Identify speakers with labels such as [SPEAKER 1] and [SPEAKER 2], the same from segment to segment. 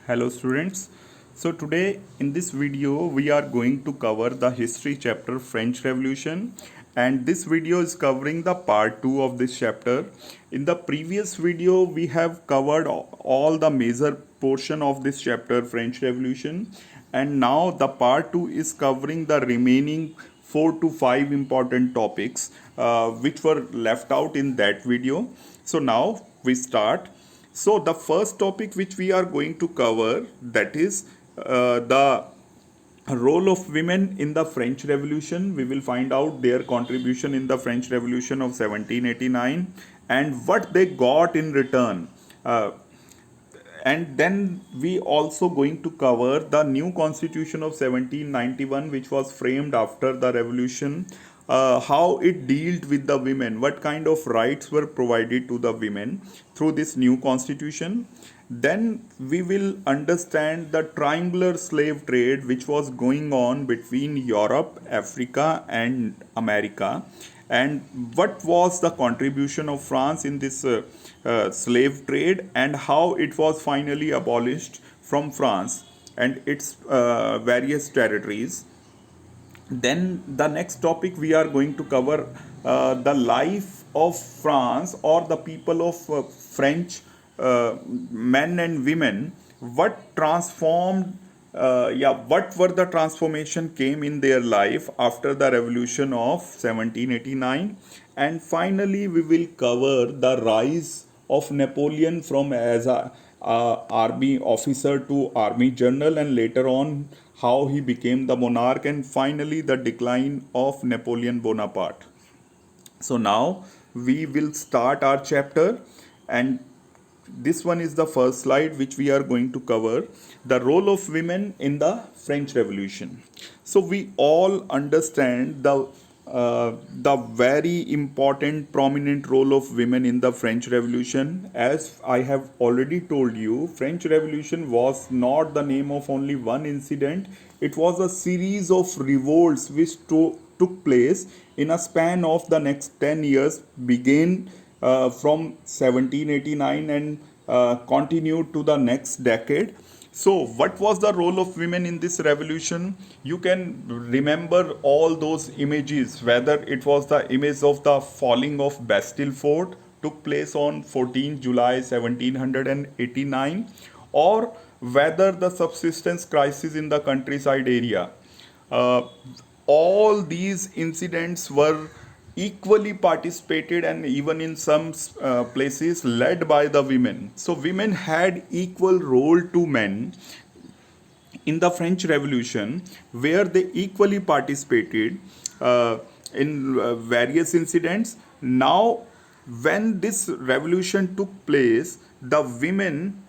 [SPEAKER 1] Hello students. So today in this video we are going to cover the history chapter French Revolution, and this video is covering the part 2 of this chapter. In the previous video we have covered all the major portion of this chapter French Revolution, and now the part 2 is covering the remaining 4 to 5 important topics which were left out in that video. So now we start. So the first topic which we are going to cover, that is the role of women in the French Revolution. We will find out their contribution in the French Revolution of 1789 and what they got in return. And then we also going to cover the new constitution of 1791, which was framed after the revolution, how it dealt with the women, what kind of rights were provided to the women through this new constitution. Then we will understand the triangular slave trade which was going on between Europe, Africa and America, and what was the contribution of France in this slave trade, and how it was finally abolished from France and its various territories. Then the next topic we are going to cover the life of France, or the people of French men and women, what transformed what were the transformation came in their life after the revolution of 1789. And finally we will cover the rise of Napoleon from as a army officer to army general, and later on how he became the monarch, and finally the decline of Napoleon Bonaparte. So now we will start our chapter, and this one is the first slide which we are going to cover, the role of women in the French Revolution. So we all understand the very important prominent role of women in the French Revolution. As I have already told you, French Revolution was not the name of only one incident. It was a series of revolts which took place in a span of the next 10 years, began from 1789 and continued to the next decade. So what was the role of women in this revolution? You can remember all those images, whether it was the image of the falling of Bastille Fort, took place on 14 July 1789, or whether the subsistence crisis in the countryside area. Uh, all these incidents were equally participated, and even in some places led by the women. So women had equal role to men in the French Revolution, where they equally participated in various incidents. Now, when this revolution took place, the women,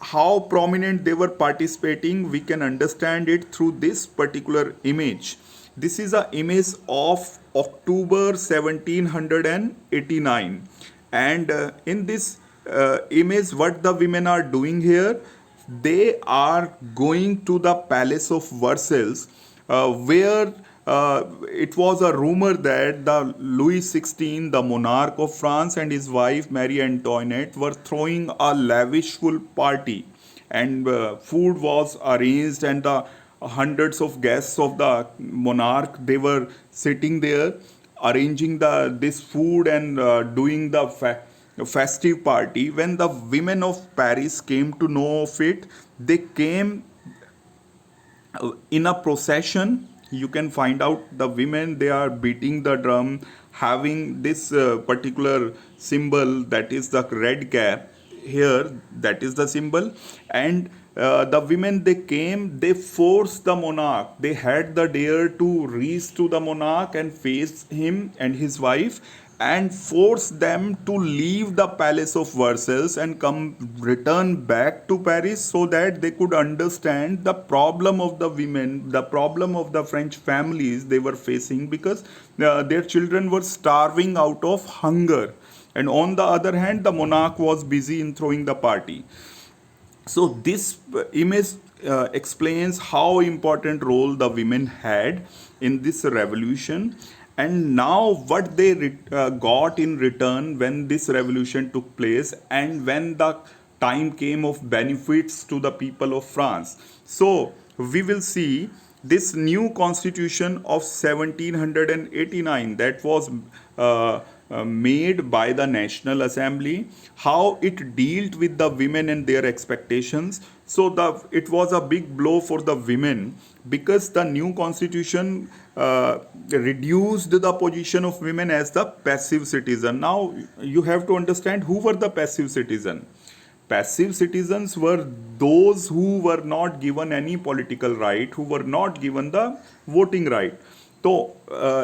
[SPEAKER 1] how prominent they were participating, we can understand it through this particular image. This is an image of October 1789, and in this image, what the women are doing here, they are going to the palace of Versailles, where it was a rumor that the Louis XVI, the monarch of France, and his wife Marie Antoinette were throwing a lavishful party, and food was arranged, and the hundreds of guests of the monarch, they were sitting there arranging this food and doing the festive party. When the women of Paris came to know of it, they came in a procession. You can find out the women, they are beating the drum, having this particular symbol, that is the red cap here, that is the symbol. And the women, they came, they forced the monarch, they had the dare to reach to the monarch and face him and his wife, and force them to leave the palace of Versailles and return back to Paris, so that they could understand the problem of the women, the problem of the French families they were facing, because their children were starving out of hunger, and on the other hand the monarch was busy in throwing the party. So this image explains how important role the women had in this revolution, and now what they got in return when this revolution took place, and when the time came of benefits to the people of France. So we will see this new constitution of 1789 that was made by the National Assembly, how it dealt with the women and their expectations. So it was a big blow for the women, because the new constitution reduced the position of women as the passive citizen. Now you have to understand who were the passive citizen. Passive citizens were those who were not given any political right, who were not given the voting right. So,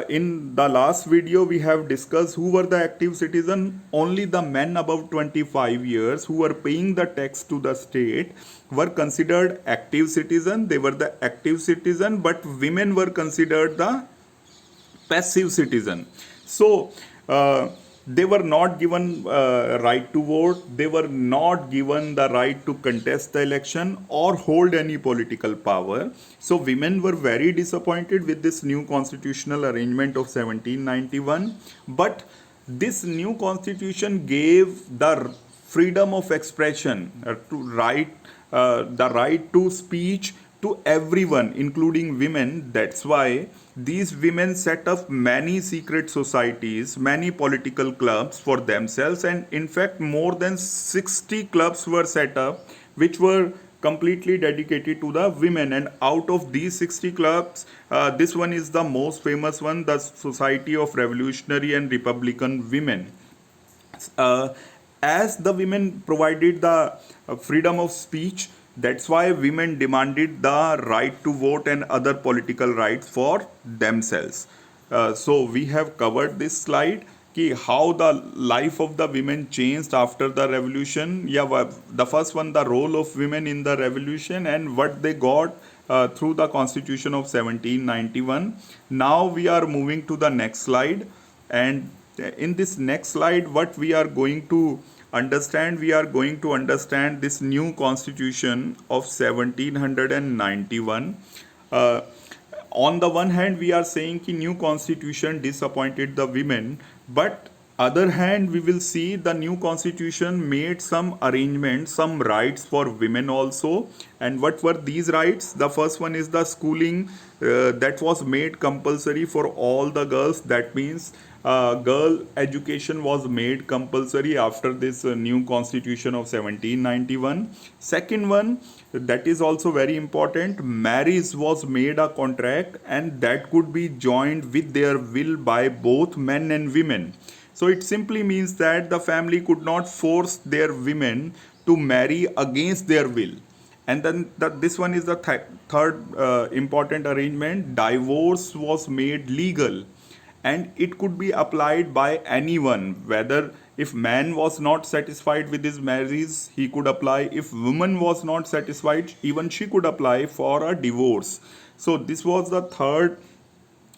[SPEAKER 1] in the last video, we have discussed who were the active citizen. Only the men above 25 years who were paying the tax to the state were considered active citizen. They were the active citizen, but women were considered the passive citizen. So they were not given right to vote. They were not given the right to contest the election or hold any political power. So women were very disappointed with this new constitutional arrangement of 1791. But this new constitution gave the freedom of expression, the right to speech to everyone, including women. That's why these women set up many secret societies, many political clubs for themselves, and in fact, more than 60 clubs were set up which were completely dedicated to the women. And out of these 60 clubs, this one is the most famous one, the Society of Revolutionary and Republican Women. uh, as the women provided the freedom of speech, that's why women demanded the right to vote and other political rights for themselves. So we have covered this slide कि how the life of the women changed after the revolution. Yeah, the first one, the role of women in the revolution and what they got through the constitution of 1791. Now we are moving to the next slide, and in this next slide, what we are going to understand, we are going to understand this new constitution of 1791. uh, on the one hand, we are saying कि new constitution disappointed the women, but other hand, we will see the new constitution made some arrangements, some rights for women also. And what were these rights? The first one is the schooling, that was made compulsory for all the girls. That means girl education was made compulsory after this new constitution of 1791. Second one, that is also very important, marriage was made a contract, and that could be joined with their will by both men and women. So it simply means that the family could not force their women to marry against their will. And then this one is the third important arrangement. Divorce was made legal, and it could be applied by anyone. Whether if man was not satisfied with his marriage, he could apply. If woman was not satisfied, even she could apply for a divorce. So this was the third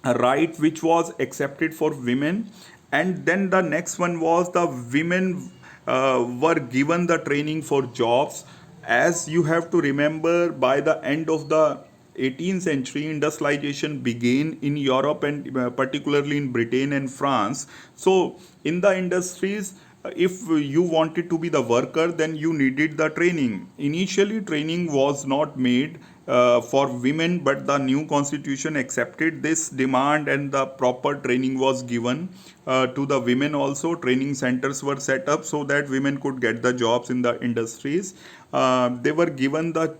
[SPEAKER 1] right which was accepted for women. And then the next one was the women were given the training for jobs. As you have to remember, by the end of the 18th century, industrialization began in Europe, and particularly in Britain and France. So in the industries, if you wanted to be the worker, then you needed the training. Initially training was not made for women, but the new constitution accepted this demand, and the proper training was given to the women also. Training centers were set up so that women could get the jobs in the industries. They were given the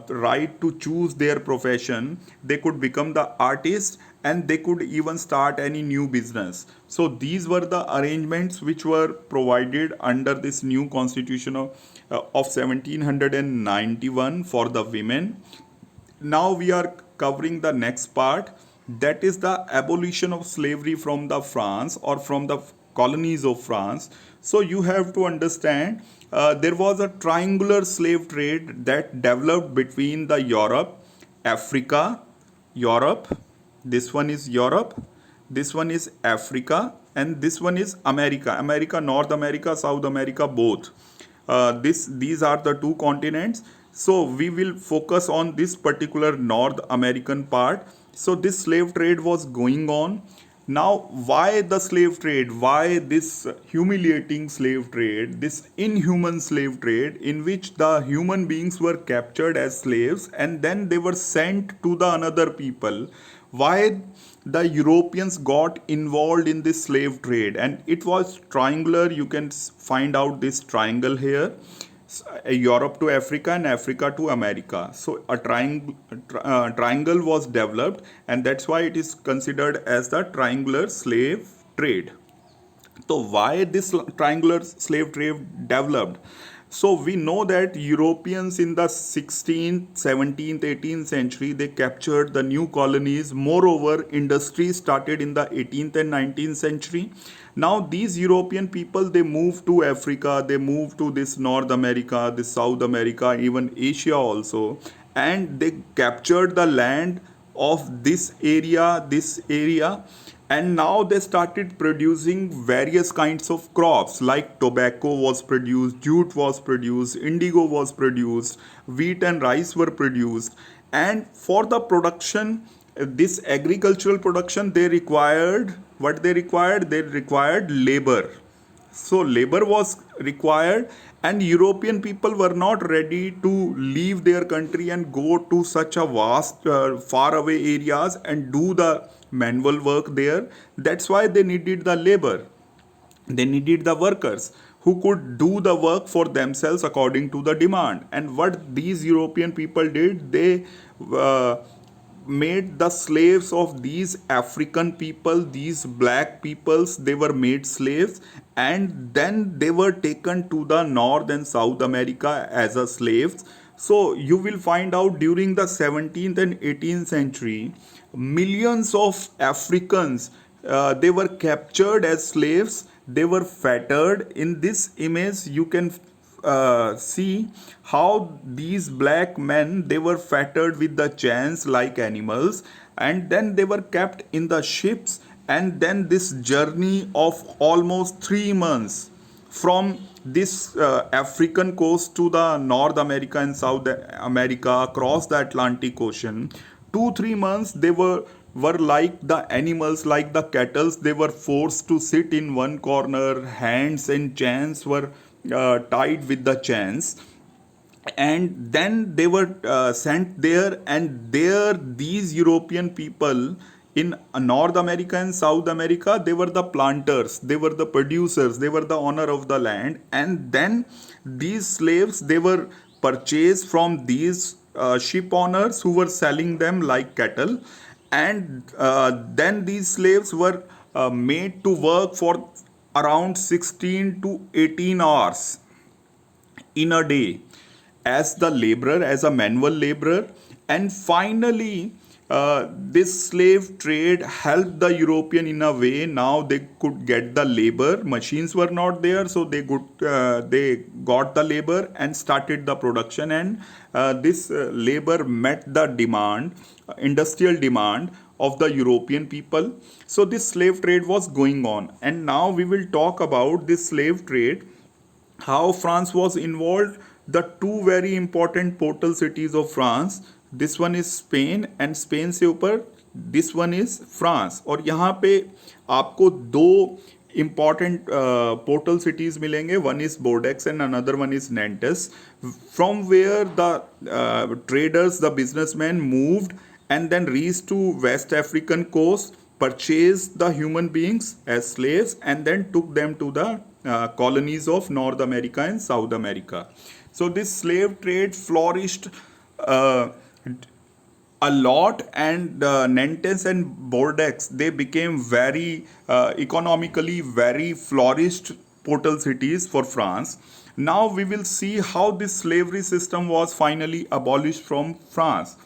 [SPEAKER 1] right to choose their profession. They could become the artist, and they could even start any new business. So these were the arrangements which were provided under this new constitution of 1791 for the women. Now we are covering the next part, that is the abolition of slavery from the France, or from the colonies of France. So you have to understand, there was a triangular slave trade that developed between the Europe, this one is Europe, this one is Africa, and this one is America, North America, South America, both. These are the two continents. So we will focus on this particular North American part. So this slave trade was going on. Now, why the slave trade? Why this humiliating slave trade, this inhuman slave trade, in which the human beings were captured as slaves and then they were sent to the another people? Why the Europeans got involved in this slave trade? And it was triangular. You can find out this triangle here. Europe to Africa and Africa to America. So a triangle was developed, and that's why it is considered as the triangular slave trade. So why this triangular slave trade developed? So we know that Europeans in the 16th, 17th, 18th century, they captured the new colonies. Moreover, industry started in the 18th and 19th century. Now these European people, they moved to Africa, they moved to this North America, this South America, even Asia also, and they captured the land of this area, and now they started producing various kinds of crops like tobacco was produced, jute was produced, indigo was produced, wheat and rice were produced. And for the production, this agricultural production, they required what they required labor. So labor was required, and European people were not ready to leave their country and go to such a vast, far away areas and do the manual work there. That's why they needed the labor. They needed the workers who could do the work for themselves according to the demand. And what these European people did, they uh, made the slaves of these African people, these black peoples, they were made slaves, and then they were taken to the North and South America as a slaves. So you will find out during the 17th and 18th century, millions of Africans, they were captured as slaves, they were fettered. In this image you can see how these black men, they were fettered with the chains like animals, and then they were kept in the ships, and then this journey of almost 3 months from this African coast to the North America and South America across the Atlantic Ocean. 2 3 months they were like the animals, like the cattle. They were forced to sit in one corner. Hands and chains were tied with the chains, and then they were sent there. And there, these European people in North America and South America, they were the planters, they were the producers, they were the owner of the land. And then these slaves, they were purchased from these ship owners who were selling them like cattle. And then these slaves were made to work for around 16 to 18 hours in a day as the laborer, as a manual laborer. And finally, this slave trade helped the European in a way. Now they could get the labor. Machines were not there, so they got the labor and started the production. And this labor met the demand, industrial demand of the European people. So this slave trade was going on. And now we will talk about this slave trade, how France was involved. The two very important portal cities of France, this one is Spain, and Spain से ऊपर this one is France. और यहाँ पे आपको दो important portal cities मिलेंगे. One is Bordeaux and another one is Nantes, from where the traders, the businessmen moved and then reached to West African coast, purchased the human beings as slaves, and then took them to the colonies of North America and South America. So this slave trade flourished a lot, and Nantes and Bordeaux, they became very economically very flourished portal cities for France. Now we will see how this slavery system was finally abolished from France.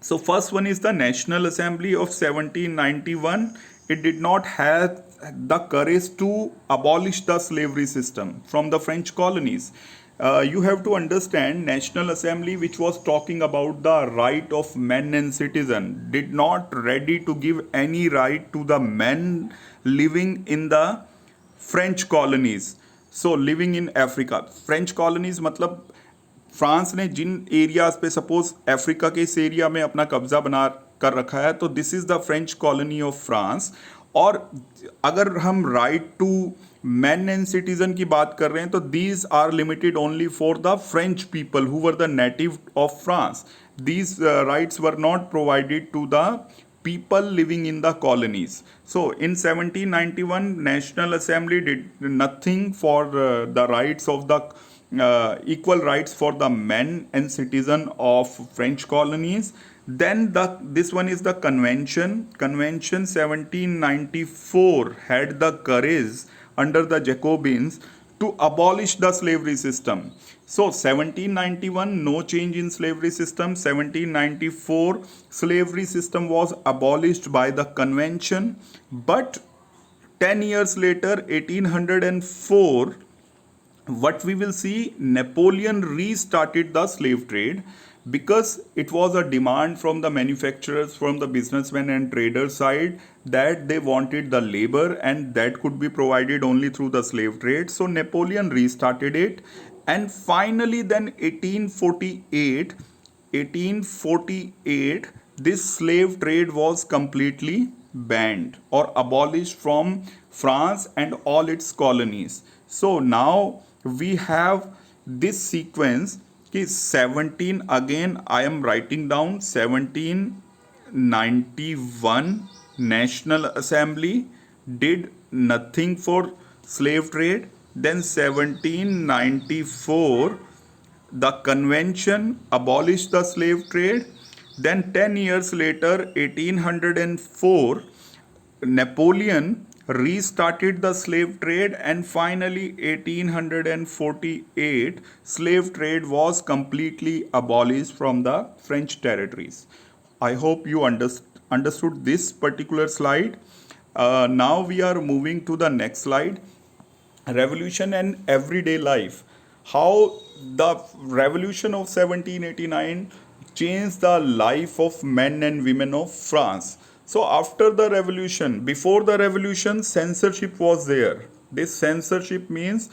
[SPEAKER 1] So first one is the National Assembly of 1791. It did not have the courage to abolish the slavery system from the French colonies. You have to understand, National Assembly, which was talking about the right of men and citizen, did not ready to give any right to the men living in the French colonies. So living in Africa, French colonies मतलब France ने जिन areas पे, suppose Africa के इस area में अपना कब्जा बना कर रखा है, तो this is the French colony of France. और अगर हम right to man and citizen की बात कर रहे हैं तो these are limited only for the French people who were the native of France. These rights were not provided to the people living in the colonies. So in 1791 National Assembly did nothing for the rights of the equal rights for the men and citizen of French colonies. Then this one is the convention 1794 had the courage under the Jacobins to abolish the slavery system. So 1791 no change in slavery system. 1794 slavery system was abolished by the convention. But 10 years later 1804, what we will see, Napoleon restarted the slave trade because it was a demand from the manufacturers, from the businessmen and traders side, that they wanted the labor and that could be provided only through the slave trade. So Napoleon restarted it, and finally then 1848 this slave trade was completely banned or abolished from France and all its colonies. So now we have this sequence कि 17, again I am writing down, 1791 National Assembly did nothing for slave trade. Then 1794 the convention abolished the slave trade. Then 10 years later 1804 Napoleon restarted the slave trade, and finally 1848 slave trade was completely abolished from the French territories. I hope you understood this particular slide. Now we are moving to the next slide, revolution and everyday life. How the revolution of 1789 changed the life of men and women of France. So after the revolution, before the revolution, censorship was there. This censorship means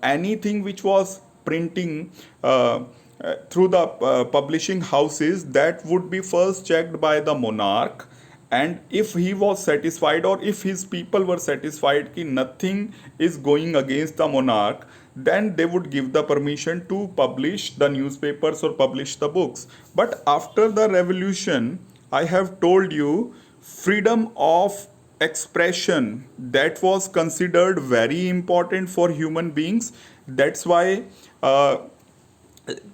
[SPEAKER 1] anything which was printing through the publishing houses, that would be first checked by the monarch, and if he was satisfied or if his people were satisfied that nothing is going against the monarch, then they would give the permission to publish the newspapers or publish the books. But after the revolution, I have told you, freedom of expression, that was considered very important for human beings. That's why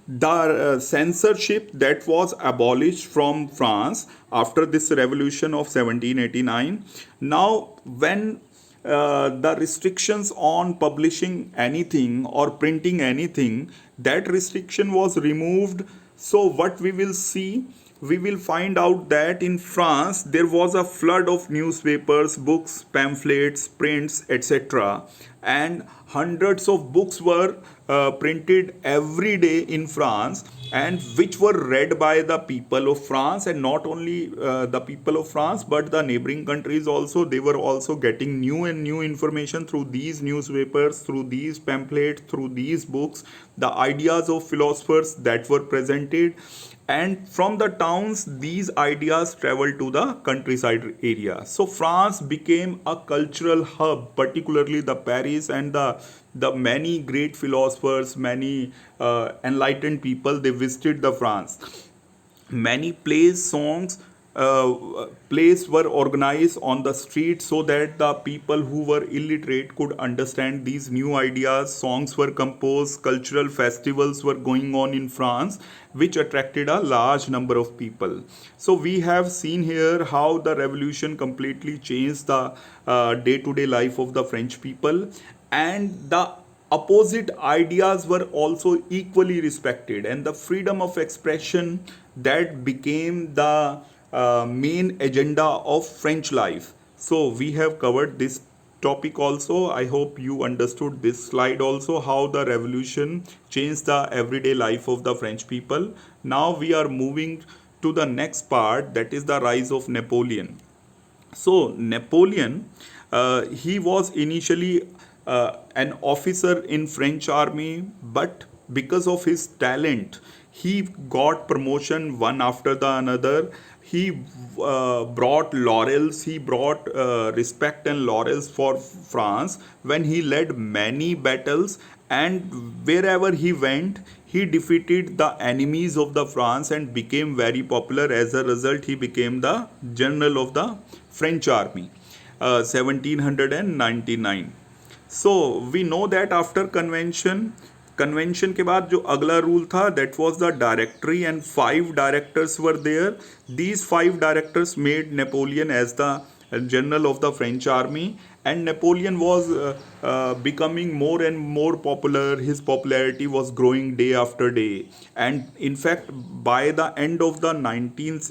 [SPEAKER 1] the censorship that was abolished from France after this revolution of 1789. Now when the restrictions on publishing anything or printing anything, that restriction was removed. So what we will see, we will find out that in France there was a flood of newspapers, books, pamphlets, prints, etc. And hundreds of books were printed every day in France, and which were read by the people of France, and not only the people of France but the neighboring countries also. They were also getting new and new information through these newspapers, through these pamphlets, through these books, the ideas of philosophers that were presented. And from the towns these ideas traveled to the countryside area. So France became a cultural hub, particularly the Paris, and the many great philosophers, many enlightened people, they visited the France. Many plays, songs, plays were organized on the street so that the people who were illiterate could understand these new ideas. Songs were composed, cultural festivals were going on in France, which attracted a large number of people. So we have seen here how the revolution completely changed the day-to-day life of the French people, and the opposite ideas were also equally respected, and the freedom of expression, that became the main agenda of French life. So we have covered this topic also. I hope you understood this slide also, how the revolution changed the everyday life of the French people. Now we are moving to the next part, that is the rise of Napoleon. So Napoleon, he was initially an officer in French army, but because of his talent, he got promotion one after the another. He brought laurels, he brought respect and laurels for France when he led many battles, and wherever he went he defeated the enemies of the France and became very popular. As a result, he became the general of the French army, 1799. So we know that after convention के बाद जो अगला rule था that was the directory and 5 directors were there. These 5 directors made Napoleon as the general of the French army, and Napoleon was becoming more and more popular. His popularity was growing day after day, and in fact by the end of the 19th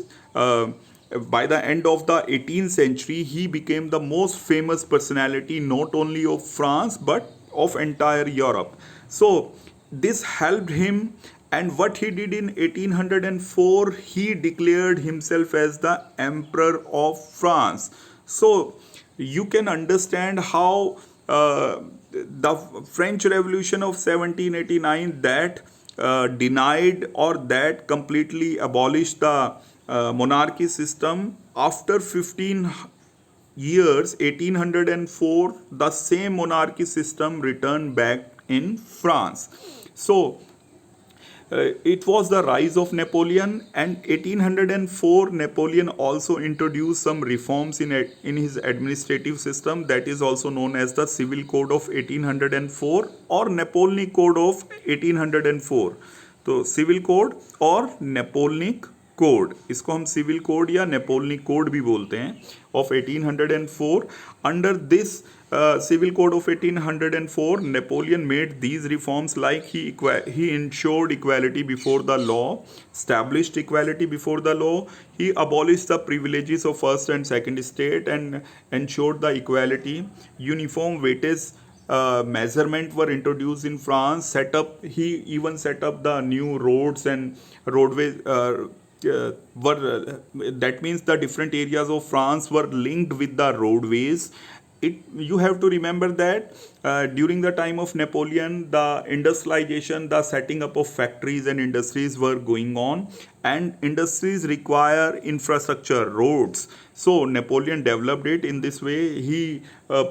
[SPEAKER 1] by the end of the 18th century he became the most famous personality not only of France but of entire Europe. So this helped him, and what he did in 1804, he declared himself as the Emperor of France. So you can understand how the French Revolution of 1789 that denied or that completely abolished the monarchy system. After 15 years, 1804, the same monarchy system returned back in France. So it was the rise of Napoleon, and 1804 Napoleon also introduced some reforms in his administrative system, that is also known as the Civil Code of 1804 or Napoleonic Code of 1804. तो civil code और Napoleonic code, इसको हम civil code या Napoleonic code भी बोलते हैं, of 1804. Under this civil code of 1804, Napoleon made these reforms like he ensured equality before the law, established equality before the law, he abolished the privileges of first and second state and ensured the equality. Uniform weightage measurement were introduced in France. He even set up the new roads and roadways. That means the different areas of France were linked with the roadways. You have to remember that during the time of Napoleon, the industrialization, the setting up of factories and industries were going on, and industries require infrastructure, roads. So Napoleon developed it in this way. He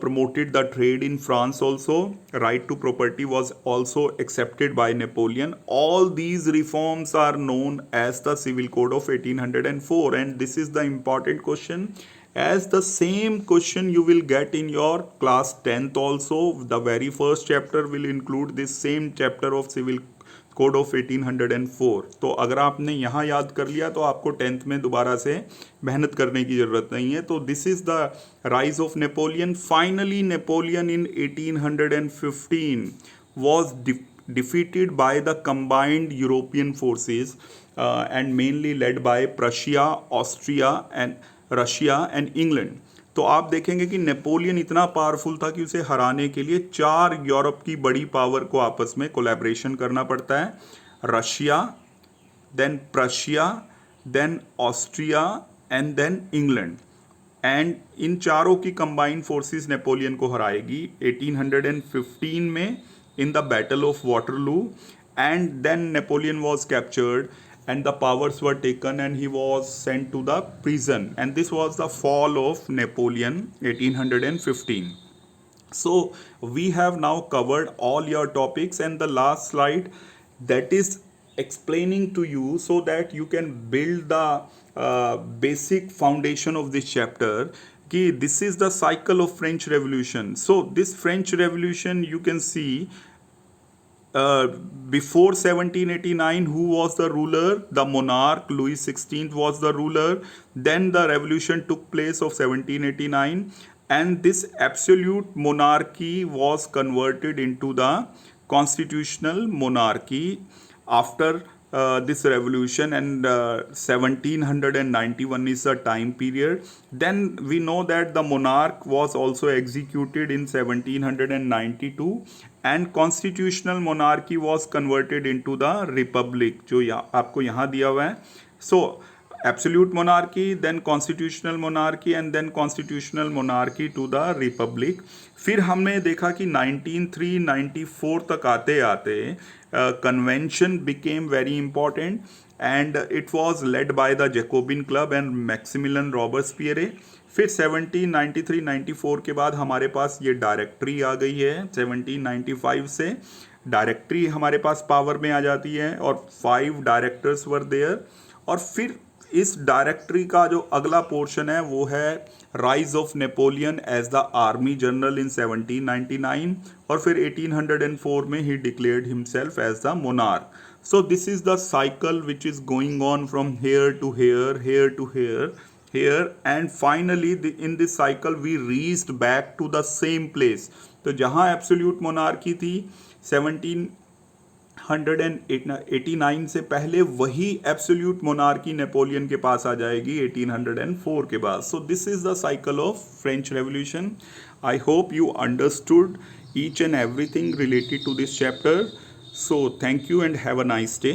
[SPEAKER 1] promoted the trade in France also. Right to property was also accepted by Napoleon. All these reforms are known as the Civil Code of 1804, and this is the important question, as the same question you will get in your class 10th also. The very first chapter will include this same chapter of Civil Code of 1804. तो अगर आपने यहाँ याद कर लिया तो आपको 10th में दोबारा से मेहनत करने की ज़रूरत नहीं है. तो this is the rise of Napoleon. Finally Napoleon in 1815 was defeated by the combined European forces and mainly led by Prussia, Austria and Russia and England. तो आप देखेंगे कि नेपोलियन इतना पावरफुल था कि उसे हराने के लिए 4 यूरोप की बड़ी पावर को आपस में कोलैबोरेशन करना पड़ता है. Russia, then Prussia, then Austria and then England. And इन चारों की कंबाइंड फोर्सेस नेपोलियन को हराएगी 1815 में in the battle of Waterloo. And then Napoleon was captured and the powers were taken and he was sent to the prison, and this was the fall of Napoleon 1815. So we have now covered all your topics, and the last slide that is explaining to you so that you can build the basic foundation of this chapter. This is the cycle of French Revolution. So this French Revolution, you can see before 1789, who was the ruler? The monarch Louis XVI was the ruler. Then the revolution took place of 1789, and this absolute monarchy was converted into the constitutional monarchy after this revolution, and 1791 is the time period. Then we know that the monarch was also executed in 1792, and constitutional monarchy was converted into the republic, जो आपको यहाँ दिया हुआ है. So absolute monarchy, then constitutional monarchy, and then constitutional monarchy to the republic. फिर हमने देखा कि 19394 तक आते आते convention became very important and it was led by the Jacobin Club and Maximilian Robespierre. फिर 1793-94 के बाद हमारे पास ये डायरेक्टरी आ गई है. 1795 से डायरेक्टरी हमारे पास पावर में आ जाती है और 5 डायरेक्टर्स वर देयर. और फिर इस डायरेक्टरी का जो अगला पोर्शन है वो है rise of Napoleon as the army general in 1799 और फिर 1804 में ही declared himself as the monarch. So this is the cycle which is going on from here to here, here to here, and finally in this cycle we reached back to the same place. तो जहाँ absolute monarchy थी 1789 से पहले, वही absolute monarchy Napoleon के पास आ जाएगी 1804 के बाद. So this is the cycle of French revolution. I hope you understood each and everything related to this chapter. So thank you and have a nice day.